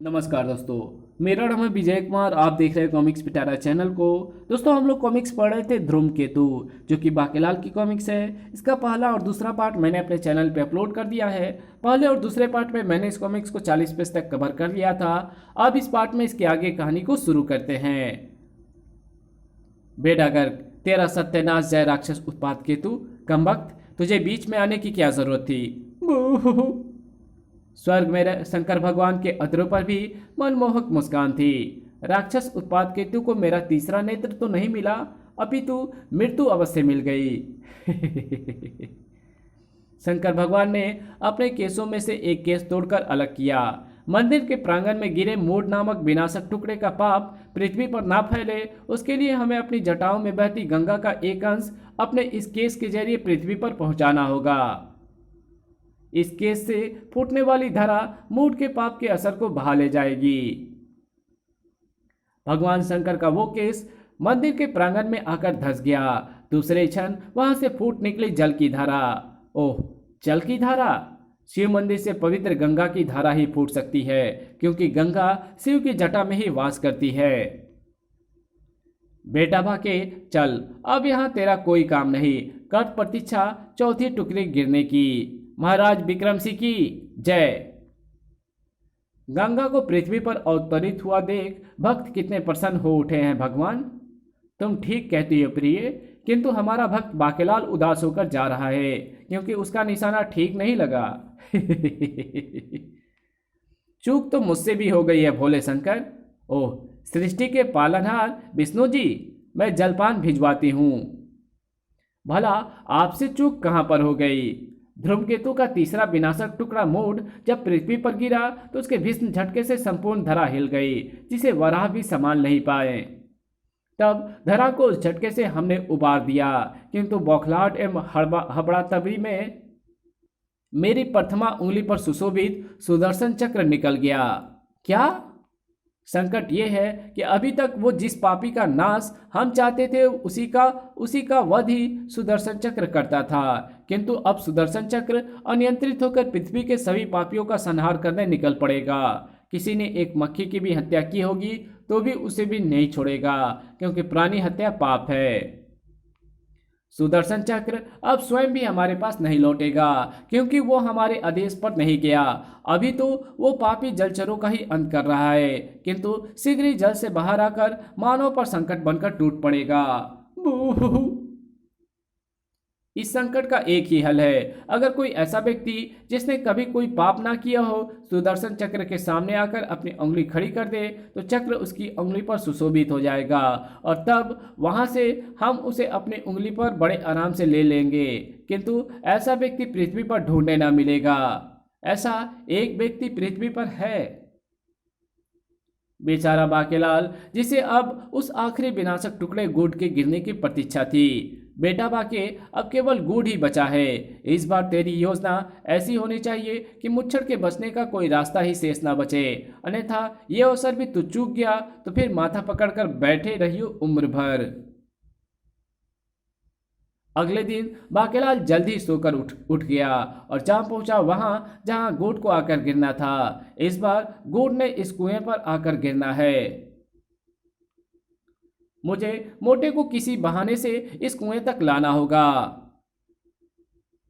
नमस्कार दोस्तों। मेरा नाम है विजय कुमार। आप देख रहे हैं कॉमिक्स पिटारा चैनल को। दोस्तों, हम लोग कॉमिक्स पढ़ रहे थे ध्रुव केतु, जो कि बाकेलाल की कॉमिक्स है। इसका पहला और दूसरा पार्ट मैंने अपने चैनल पे अपलोड कर दिया है। पहले और दूसरे पार्ट में मैंने इस कॉमिक्स को 40 पेज तक कवर कर लिया था। अब इस पार्ट में इसके आगे कहानी को शुरू करते हैं। बेडागर, तेरा सत्यानाश जय राक्षस उत्पात केतु। कमबख्त, तुझे बीच में आने की क्या जरूरत थी। बूहू। स्वर्ग में शंकर भगवान के अधरों पर भी मनमोहक मुस्कान थी। राक्षस उत्पात केतु को मेरा तीसरा नेत्र तो नहीं मिला, अपितु मृत्यु अवश्य मिल गई। शंकर भगवान ने अपने केसों में से एक केस तोड़कर अलग किया। मंदिर के प्रांगण में गिरे मूड नामक विनाशक टुकड़े का पाप पृथ्वी पर ना फैले, उसके लिए हमें अपनी जटाओं में बहती गंगा का एक अंश अपने इस केस के जरिए पृथ्वी पर पहुंचाना होगा। इस केस से फूटने वाली धरा मूड के पाप के असर को बहा ले जाएगी। भगवान शंकर का वो केस मंदिर के प्रांगण में आकर धंस गया। दूसरे क्षण वहां से फूट निकली जल की धारा। ओह, जल की धारा! शिव मंदिर से पवित्र गंगा की धारा ही फूट सकती है, क्योंकि गंगा शिव की जटा में ही वास करती है। बेटा भाके, चल, अब यहाँ तेरा कोई काम नहीं। कर प्रतीक्षा चौथी टुकड़ी गिरने की। महाराज विक्रम सिंह की जय। गंगा को पृथ्वी पर अवतरित हुआ देख भक्त कितने प्रसन्न हो उठे हैं। भगवान, तुम ठीक कहती हो प्रिय, किंतु हमारा भक्त बाकेलाल उदास होकर जा रहा है, क्योंकि उसका निशाना ठीक नहीं लगा। चूक तो मुझसे भी हो गई है भोले शंकर। ओह, सृष्टि के पालनहार विष्णु जी, मैं जलपान भिजवाती हूँ। भला आपसे चूक कहाँ पर हो गई। ध्रुवकेतु का तीसरा विनाशक टुकड़ा मूड जब पृथ्वी पर गिरा तो उसके भीषण झटके से संपूर्ण धरा हिल गई, जिसे वराह भी संभाल नहीं पाए। तब धरा को उस झटके से हमने उबार दिया, किंतु बौखलाहट एवं हबड़ातबड़ी में मेरी प्रथमा उंगली पर सुशोभित सुदर्शन चक्र निकल गया। क्या? संकट ये है कि अभी तक वो जिस पापी का नाश हम चाहते थे उसी का वध ही सुदर्शन चक्र करता था, किंतु अब सुदर्शन चक्र अनियंत्रित होकर पृथ्वी के सभी पापियों का संहार करने निकल पड़ेगा। किसी ने एक मक्खी की भी हत्या की होगी तो भी उसे भी नहीं छोड़ेगा, क्योंकि प्राणी हत्या पाप है। सुदर्शन चक्र अब स्वयं भी हमारे पास नहीं लौटेगा, क्योंकि वो हमारे आदेश पर नहीं गया। अभी तो वो पापी जलचरों का ही अंत कर रहा है, किंतु शीघ्र ही जल से बाहर आकर मानव पर संकट बनकर टूट पड़ेगा। बूहू। इस संकट का एक ही हल है। अगर कोई ऐसा व्यक्ति जिसने कभी कोई पाप ना किया हो सुदर्शन चक्र के सामने आकर अपनी उंगली खड़ी कर दे, तो चक्र उसकी उंगली पर सुशोभित हो जाएगा, और तब वहां से हम उसे अपनी उंगली पर बड़े आराम से ले लेंगे। किंतु ऐसा व्यक्ति पृथ्वी पर ढूंढने ना मिलेगा। ऐसा एक व्यक्ति पृथ्वी पर है। बेचारा बाकेलाल, जिसे अब उस आखिरी विनाशक टुकड़े गुड़ के गिरने की प्रतीक्षा थी। बेटा बाके, अब केवल गुड़ ही बचा है। इस बार तेरी योजना ऐसी होनी चाहिए कि मुच्छर के बचने का कोई रास्ता ही शेष ना बचे, अन्यथा ये अवसर भी तू चूक गया तो फिर माथा पकड़कर बैठे रहियो उम्र भर। अगले दिन बाकेलाल जल्दी सोकर उठ गया और जा पहुंचा वहां जहां गुड़ को आकर गिरना था। इस बार गुड़ ने इस कुएं पर आकर गिरना है। मुझे मोटे को किसी बहाने से इस कुएं तक लाना होगा।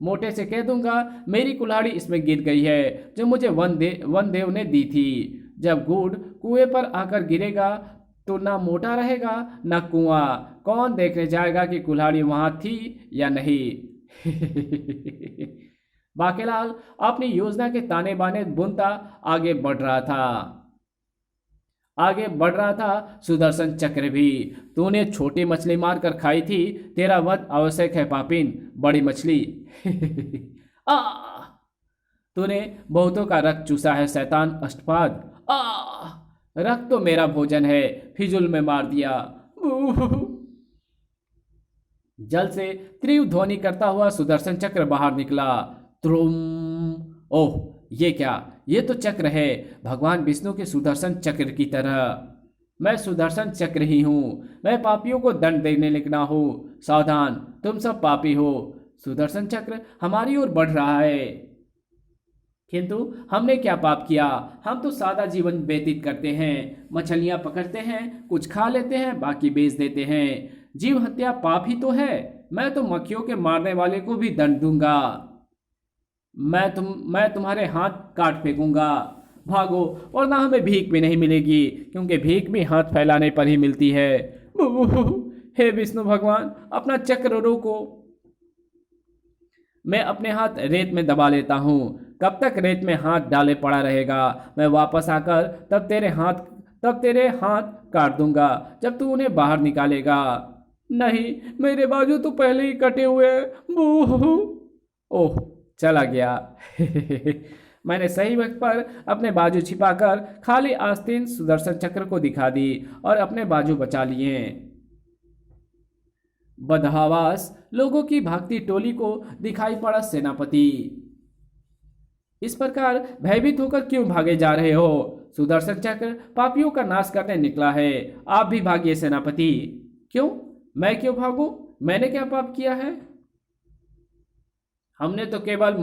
मोटे से कह दूंगा मेरी कुल्हाड़ी इसमें गिर गई है, जो मुझे वन देव ने दी थी। जब गुड़ कुएं पर आकर गिरेगा तो ना मोटा रहेगा ना कुआं। कौन देखने जाएगा कि कुल्हाड़ी वहां थी या नहीं। बाकेलाल अपनी योजना के ताने बाने बुनता आगे बढ़ रहा था सुदर्शन चक्र भी। तूने छोटी मछली मार कर खाई थी, तेरा वध आवश्यक है पापिन, बड़ी मछली। आ! तूने बहुतों का रक्त चूसा है शैतान अष्टपाद। आ! रक्त तो मेरा भोजन है, फिजूल में मार दिया। जल से तीव्र ध्वनि करता हुआ सुदर्शन चक्र बाहर निकला। त्रुम! ओह, ये क्या? ये तो चक्र है, भगवान विष्णु के सुदर्शन चक्र की तरह। मैं सुदर्शन चक्र ही हूं। मैं पापियों को दंड देने लिखना हूं। सावधान, तुम सब पापी हो। सुदर्शन चक्र हमारी ओर बढ़ रहा है। किंतु हमने क्या पाप किया? हम तो सादा जीवन व्यतीत करते हैं, मछलियां पकड़ते हैं, कुछ खा लेते हैं, बाकी बेच देते हैं। जीव हत्या पाप ही तो है। मैं तो मक्खियों के मारने वाले को भी दंड दूंगा। मैं तुम्हारे हाथ काट फेंकूंगा। भागो, वरना हमें भीख भी नहीं मिलेगी, क्योंकि भीख भी हाथ फैलाने पर ही मिलती है। हे विष्णु भगवान, अपना चक्र रोको। मैं अपने हाथ रेत में दबा लेता हूँ। कब तक रेत में हाथ डाले पड़ा रहेगा? मैं वापस आकर तब तेरे हाथ काट दूंगा, जब तू उन्हें बाहर निकालेगा। नहीं, मेरे बाजू तो पहले ही कटे हुए हैं। ओह, चला गया। मैंने सही वक्त पर अपने बाजू छिपाकर खाली आस्तीन सुदर्शन चक्र को दिखा दी और अपने बाजू बचा लिए। बदहवास लोगों की भागती टोली को दिखाई पड़ा सेनापति। इस प्रकार भयभीत होकर क्यों भागे जा रहे हो? सुदर्शन चक्र पापियों का नाश करने निकला है। आप भी भागिए सेनापति। क्यों? मैं क्यों भागूं? मैंने क्या पाप किया है? हमने तो केवल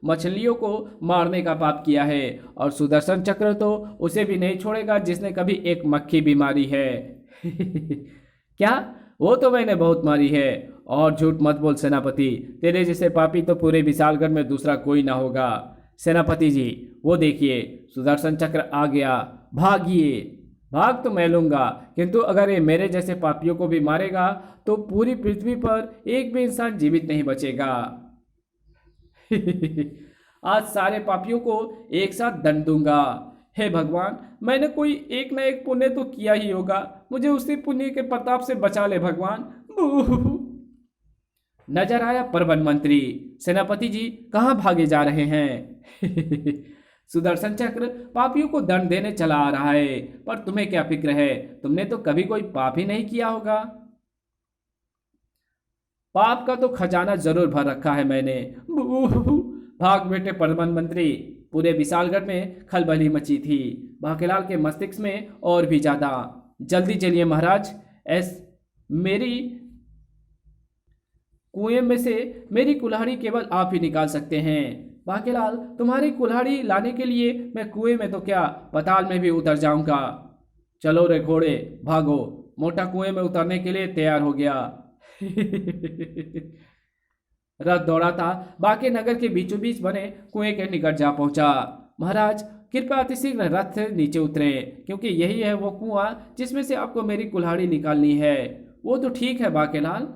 मछलियों को मारने का पाप किया है, और सुदर्शन चक्र तो उसे भी नहीं छोड़ेगा जिसने कभी एक मक्खी भी मारी है। क्या? वो तो मैंने बहुत मारी है। और झूठ मत बोल सेनापति, तेरे जैसे पापी तो पूरे विशालगढ़ में दूसरा कोई ना होगा। सेनापति जी, वो देखिए, सुदर्शन चक्र आ गया। भागिए। भाग तो मैं लूंगा, किंतु अगर ये मेरे जैसे पापियों को भी मारेगा तो पूरी पृथ्वी पर एक भी इंसान जीवित नहीं बचेगा। आज सारे पापियों को एक साथ दंड दूंगा। हे भगवान, मैंने कोई एक न एक पुण्य तो किया ही होगा, मुझे उसी पुण्य के प्रताप से बचा ले भगवान। नजर आया परवन मंत्री। सेनापति जी, कहाँ भागे जा रहे हैं? सुदर्शन चक्र पापियों को दंड देने चला आ रहा है, पर तुम्हें क्या फिक्र है? तुमने तो कभी कोई पाप ही नहीं किया होगा। पाप का तो खजाना जरूर भर रखा है मैंने। भाग बेटे परवन मंत्री। पूरे विशालगढ़ में खलबली मची थी, बांकेलाल के मस्तिष्क में और भी ज्यादा। जल्दी चलिए महाराज, मेरी कुएं में से मेरी कुल्हाड़ी केवल आप ही निकाल सकते हैं। बांकेलाल, तुम्हारी कुल्हाड़ी लाने के लिए मैं कुएं में तो क्या, पाताल में भी उतर जाऊंगा। चलो रे घोड़े, भागो। मोटा कुएं में उतरने के लिए तैयार हो गया। रथ दौड़ाता बांके नगर के बीचों बीच बने कुएं के निकट जा पहुंचा। महाराज, कृपया अतिशीघ्र रथ से नीचे उतरे, क्योंकि यही है वो कुआं जिसमें से आपको मेरी कुल्हाड़ी निकालनी है। वो तो ठीक है बांकेलाल,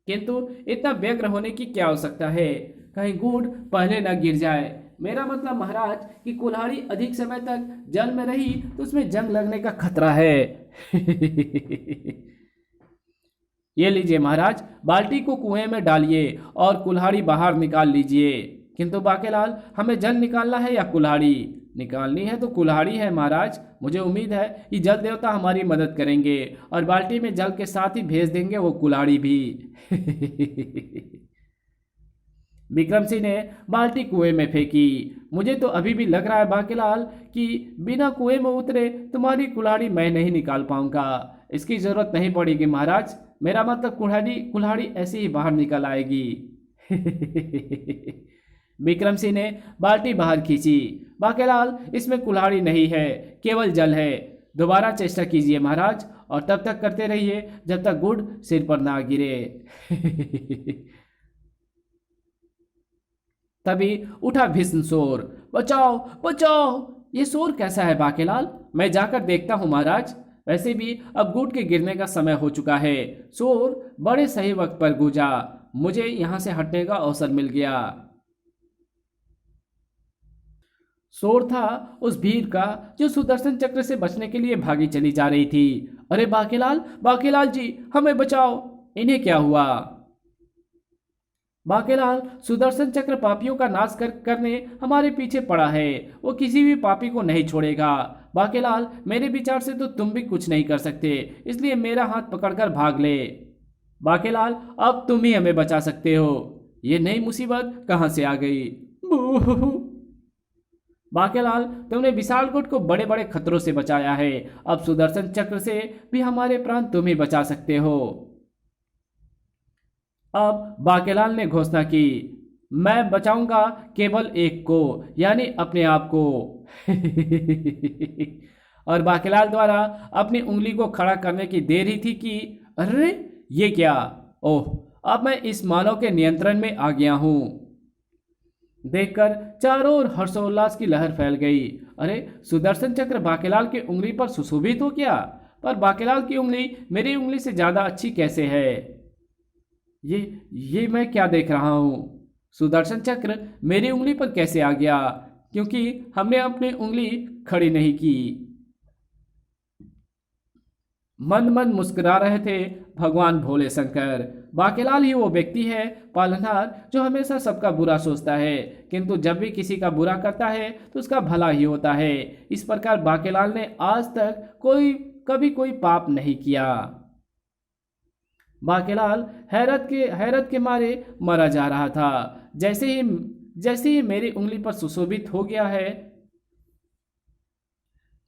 किंतु इतना व्यग्र होने की क्या आवश्यकता है? कहीं गुड़ पहले न गिर जाए। मेरा मतलब महाराज कि कुल्हाड़ी अधिक समय तक जल में रही तो उसमें जंग लगने का खतरा है। ये लीजिए महाराज, बाल्टी को कुएं में डालिए और कुल्हाड़ी बाहर निकाल लीजिए। किंतु बांकेलाल, हमें जल निकालना है या कुल्हाड़ी? निकालनी है तो कुल्हाड़ी है महाराज। मुझे उम्मीद है कि जल देवता हमारी मदद करेंगे और बाल्टी में जल के साथ ही भेज देंगे वो कुल्हाड़ी भी। विक्रम सिंह ने बाल्टी कुएं में फेंकी। मुझे तो अभी भी लग रहा है बांकेलाल कि बिना कुएं में उतरे तुम्हारी कुल्हाड़ी मैं नहीं निकाल पाऊंगा। इसकी जरूरत नहीं पड़ेगी महाराज, मेरा मतलब कुल्हाड़ी ऐसे ही बाहर निकल आएगी। विक्रम सिंह ने बाल्टी बाहर खींची। बांकेलाल, इसमें कुल्हाड़ी नहीं है, केवल जल है। दोबारा चेष्टा कीजिए महाराज, और तब तक करते रहिए जब तक गुड़ सिर पर ना गिरे। तभी उठा भीषण शोर। बचाओ बचाओ! ये शोर कैसा है बांकेलाल? मैं जाकर देखता हूँ महाराज। वैसे भी अब गुड़ के गिरने का समय हो चुका है। शोर बड़े सही वक्त पर गूंजा। मुझे यहां से हटने का अवसर मिल गया। शोर था उस भीड़ का जो सुदर्शन चक्र से बचने के लिए भागी चली जा रही थी। अरे बांकेलाल, बांकेलाल जी, हमें बचाओ! इन्हें क्या हुआ? बांकेलाल, सुदर्शन चक्र पापियों का नाश करने हमारे पीछे पड़ा है। वो किसी भी पापी को नहीं छोड़ेगा। बांकेलाल, मेरे विचार से तो तुम भी कुछ नहीं कर सकते, इसलिए मेरा हाथ पकड़कर भाग ले। बांकेलाल, अब तुम ही हमें बचा सकते हो। ये नई मुसीबत कहां से आ गई? बांकेलाल, तुमने विशालगढ़ को बड़े बड़े खतरों से बचाया है, अब सुदर्शन चक्र से भी हमारे प्राण तुम ही बचा सकते हो। अब बांकेलाल ने घोषणा की, मैं बचाऊंगा केवल एक को, यानी अपने आप को। और बाकीलाल द्वारा अपनी उंगली को खड़ा करने की देर ही थी कि अरे ये क्या, ओह अब मैं इस मानव के नियंत्रण में आ गया हूं। देखकर चारों ओर हर्षोल्लास की लहर फैल गई। अरे सुदर्शन चक्र बाकीलाल की उंगली पर सुशोभित हो गया, पर बाकीलाल की उंगली मेरी उंगली से ज्यादा अच्छी कैसे है? ये मैं क्या देख रहा हूं? सुदर्शन चक्र मेरी उंगली पर कैसे आ गया? क्योंकि हमने अपनी उंगली खड़ी नहीं की। मंद मंद मुस्कुरा रहे थे भगवान भोले शंकर। बाकीलाल ही वो व्यक्ति है पालनहार जो हमेशा सबका बुरा सोचता है, किंतु जब भी किसी का बुरा करता है तो उसका भला ही होता है। इस प्रकार बाकीलाल ने आज तक कभी कोई पाप नहीं किया। बाकीलाल हैरत के मारे मरा जा रहा था। जैसे ही मेरी उंगली पर सुशोभित हो गया है,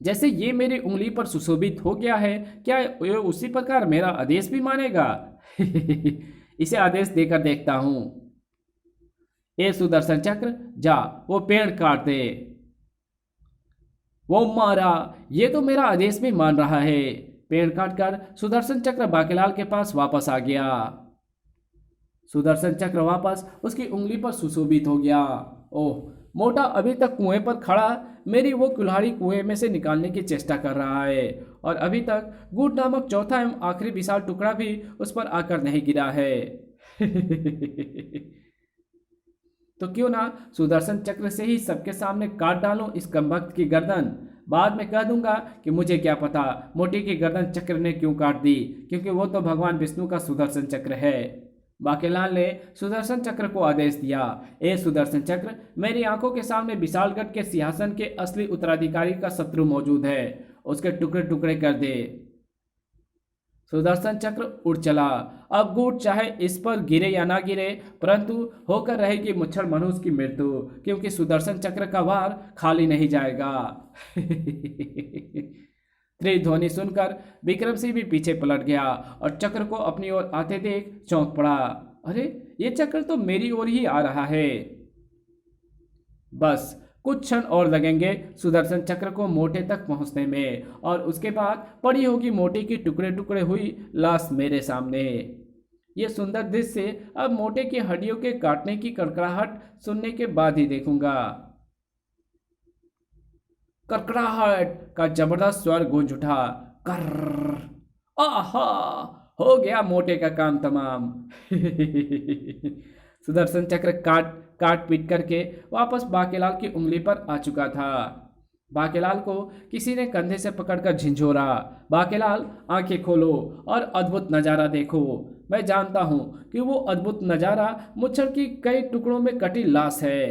जैसे ये मेरी उंगली पर सुशोभित हो गया है, क्या ये उसी प्रकार मेरा आदेश भी मानेगा? इसे आदेश देकर देखता हूं। ए सुदर्शन चक्र, जा वो पेड़ काट दे। वो मारा, ये तो मेरा आदेश भी मान रहा है। पेड़ काटकर सुदर्शन चक्र बाकीलाल के पास वापस आ गया। सुदर्शन चक्र वापस उसकी उंगली पर सुशोभित हो गया। ओह, मोटा अभी तक कुएं पर खड़ा मेरी वो कुल्हाड़ी कुएं में से निकालने की चेष्टा कर रहा है, और अभी तक गुड़ नामक चौथा एवं आखिरी विशाल टुकड़ा भी उस पर आकर नहीं गिरा है। तो क्यों ना सुदर्शन चक्र से ही सबके सामने काट डालूं इस कमबख्त की गर्दन। बाद में कह दूंगा कि मुझे क्या पता मोटी की गर्दन चक्र ने क्यों काट दी, क्योंकि वो तो भगवान विष्णु का सुदर्शन चक्र है। बाकीलाल ने सुदर्शन चक्र को आदेश दिया, ए सुदर्शन चक्र, मेरी आंखों के सामने विशालगढ़ के सिंहासन के असली उत्तराधिकारी का शत्रु मौजूद है, उसके टुकड़े टुकड़े कर दे। सुदर्शन चक्र उड़ चला। अब गुड़ चाहे इस पर गिरे या ना गिरे, परंतु होकर रहेगी मुच्छर मनुष्य की मृत्यु, क्योंकि सुदर्शन चक्र का वार खाली नहीं जाएगा। त्रिध्वनि सुनकर विक्रम सिंह भी पीछे पलट गया और चक्र को अपनी ओर आते देख चौंक पड़ा। अरे ये चक्र तो मेरी ओर ही आ रहा है। बस कुछ क्षण और लगेंगे सुदर्शन चक्र को मोटे तक पहुंचने में, और उसके बाद पड़ी होगी मोटे की टुकड़े टुकड़े हुई लाश मेरे सामने। ये सुंदर दृश्य अब मोटे की हड्डियों के काटने की कड़कड़ाहट सुनने के बाद ही देखूंगा। कड़कड़ाहट का जबरदस्त स्वर गूंज उठा। कर, आहा, हो गया मोटे का काम तमाम। सुदर्शन चक्र काट काट पीट करके वापस बाकीलाल की उंगली पर आ चुका था। बाकीलाल को किसी ने कंधे से पकड़कर झिंझोरा। बाकीलाल, आंखें खोलो और अद्भुत नज़ारा देखो। मैं जानता हूं कि वो अद्भुत नज़ारा मुच्छर की कई टुकड़ों में कटी लाश है।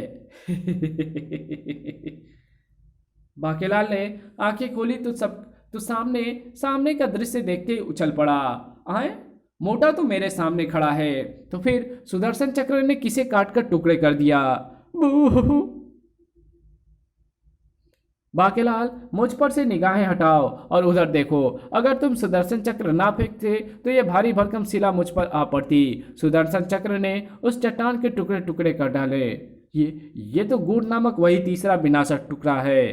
बाकीलाल ने आंखें खोली तो सामने का दृश्य देखते ही उछल पड़ा। आए, मोटा तो मेरे सामने खड़ा है, तो फिर सुदर्शन चक्र ने किसे काटकर टुकड़े कर दिया? बू। बाकीलाल, मुझ पर से निगाहें हटाओ और उधर देखो। अगर तुम सुदर्शन चक्र ना फेंकते तो ये भारी भरकम शिला मुझ पर आ पड़ती। सुदर्शन चक्र ने उस चट्टान के टुकड़े टुकड़े कर डाले। ये तो गुड़ नामक वही तीसरा विनाशक टुकड़ा है,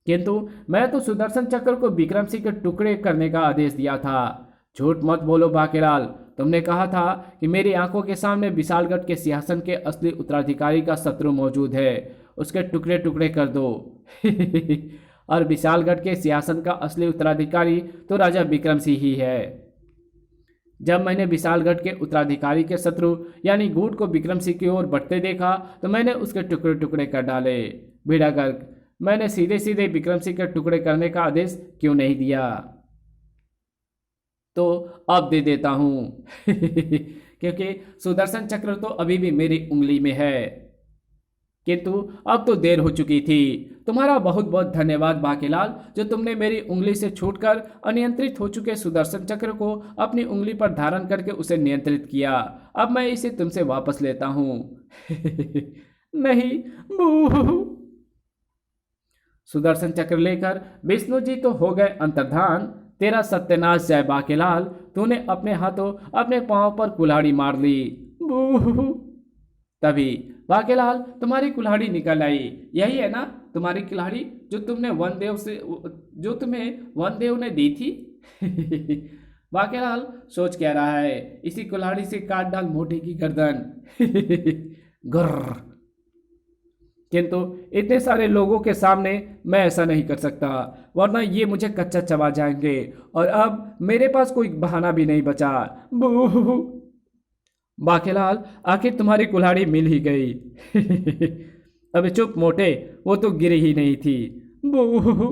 किंतु मैं तो सुदर्शन चक्र को विक्रम सिंह के टुकड़े करने का आदेश दिया था। झूठ मत बोलो बाकीलाल, तुमने कहा था कि मेरी आंखों के सामने विशालगढ़ के सिंहासन के असली उत्तराधिकारी का शत्रु मौजूद है, उसके टुकड़े टुकड़े कर दो। और विशालगढ़ के सिंहासन का असली उत्तराधिकारी तो राजा विक्रम सिंह ही है। जब मैंने विशालगढ़ के उत्तराधिकारी के शत्रु यानी गुड़ को विक्रम सिंह की ओर बढ़ते देखा तो मैंने उसके टुकड़े टुकड़े कर डाले। भिड़ागर, मैंने सीधे सीधे विक्रम सिंह के टुकड़े करने का आदेश क्यों नहीं दिया? तो अब दे देता हूं। क्योंकि सुदर्शन चक्र तो अभी भी मेरी उंगली में है, किंतु अब तो देर हो चुकी थी। तुम्हारा बहुत बहुत धन्यवाद बाकीलाल, जो तुमने मेरी उंगली से छूटकर अनियंत्रित हो चुके सुदर्शन चक्र को अपनी उंगली पर धारण करके उसे नियंत्रित किया। अब मैं इसे तुमसे वापस लेता हूं। नहीं, बू। सुदर्शन चक्र लेकर विष्णु जी तो हो गए अंतर्धान। तेरा सत्यानाश जाए बाकीलाल, तूने अपने हाथों अपने पांव पर कुल्हाड़ी मार ली। बू। तभी बाकेलाल तुम्हारी कुल्हाड़ी निकल आई। यही है ना तुम्हारी कुल्हाड़ी जो तुम्हें वनदेव ने दी थी। बाकेलाल सोच कह रहा है, इसी कुल्हाड़ी से काट डाल मोटे की गर्दन। गुर्र। किंतु इतने सारे लोगों के सामने मैं ऐसा नहीं कर सकता, वरना ये मुझे कच्चा चबा जाएंगे और अब मेरे पास कोई बहाना भी नहीं बचा। बू। बाकेलाल, आखिर तुम्हारी कुल्हाड़ी मिल ही गई। अबे चुप मोटे, वो तो गिरी ही नहीं थी। बू।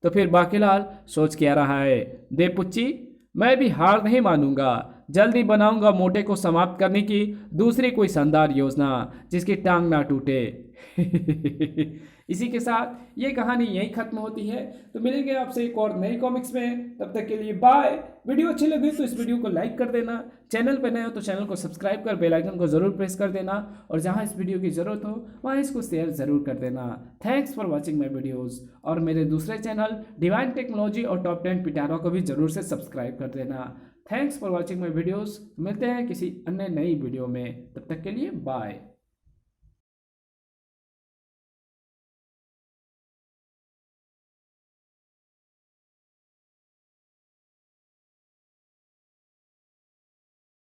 तो फिर बाकेलाल सोच क्या रहा है, देवपुच्ची मैं भी हार नहीं मानूंगा, जल्दी बनाऊंगा मोटे को समाप्त करने की दूसरी कोई शानदार योजना जिसकी टांग ना टूटे। इसी के साथ ये कहानी यहीं खत्म होती है। तो मिलेंगे आपसे एक और नई कॉमिक्स में, तब तक के लिए बाय। वीडियो अच्छी लगी तो इस वीडियो को लाइक कर देना, चैनल पर नए हो तो चैनल को सब्सक्राइब कर बेल आइकन को जरूर प्रेस कर देना, और जहां इस वीडियो की जरूरत हो वहां इसको शेयर जरूर कर देना। Thanks for watching my videos. और मेरे दूसरे चैनल डिवाइन टेक्नोलॉजी और टॉप 10 पिटारा को भी जरूर से सब्सक्राइब कर देना। Thanks for watching my videos. मिलते हैं किसी अन्य नई वीडियो में, तब तक के लिए बाय।